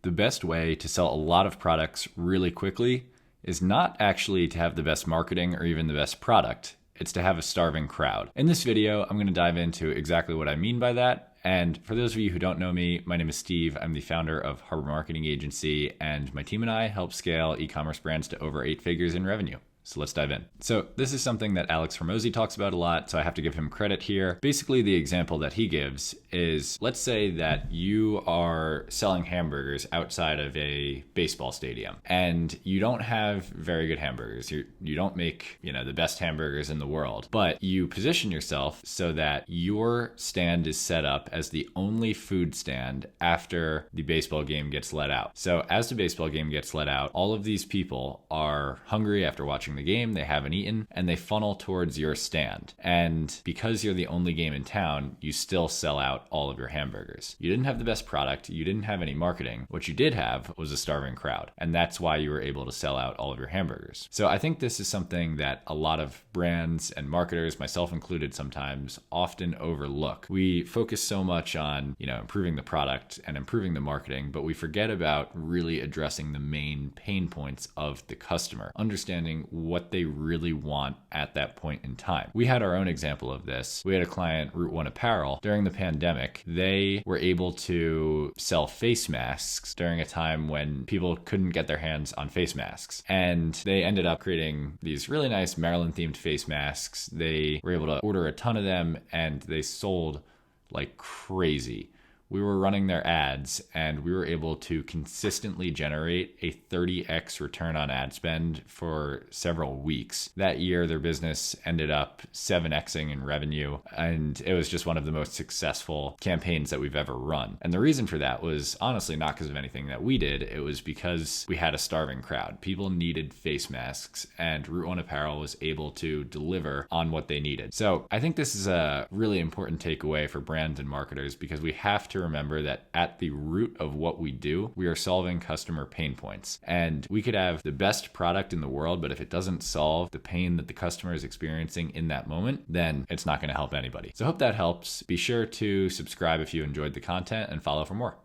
The best way to sell a lot of products really quickly is not actually to have the best marketing or even the best product. It's to have a starving crowd. In this video, I'm going to dive into exactly what I mean by that. And for those of you who don't know me, my name is Steve. I'm the founder of Harbor Marketing Agency, and my team and I help scale e-commerce brands to over 8 figures in revenue. So let's dive in. So this is something that Alex Hormozi talks about a lot, so I have to give him credit here. Basically, the example that he gives is, let's say that you are selling hamburgers outside of a baseball stadium, and you don't have very good hamburgers. You don't make, the best hamburgers in the world, but you position yourself so that your stand is set up as the only food stand after the baseball game gets let out. So as the baseball game gets let out, all of these people are hungry after watching the game, they haven't eaten, and they funnel towards your stand. And because you're the only game in town, you still sell out all of your hamburgers. You didn't have the best product, you didn't have any marketing. What you did have was a starving crowd, and that's why you were able to sell out all of your hamburgers. So I think this is something that a lot of brands and marketers, myself included sometimes, often overlook. We focus so much on, improving the product and improving the marketing, but we forget about really addressing the main pain points of the customer, understanding what they really want at that point in time. We had our own example of this. We had a client, Route One Apparel. During the pandemic, they were able to sell face masks during a time when people couldn't get their hands on face masks. And they ended up creating these really nice Maryland-themed face masks. They were able to order a ton of them, and they sold like crazy. We were running their ads, and we were able to consistently generate a 30x return on ad spend for several weeks. That year, their business ended up 7xing in revenue, and it was just one of the most successful campaigns that we've ever run. And the reason for that was honestly not because of anything that we did. It was because we had a starving crowd. People needed face masks, and Route One Apparel was able to deliver on what they needed. So I think this is a really important takeaway for brands and marketers, because we have to remember that at the root of what we do, we are solving customer pain points. And we could have the best product in the world, but if it doesn't solve the pain that the customer is experiencing in that moment, then it's not going to help anybody. So I hope that helps. Be sure to subscribe if you enjoyed the content and follow for more.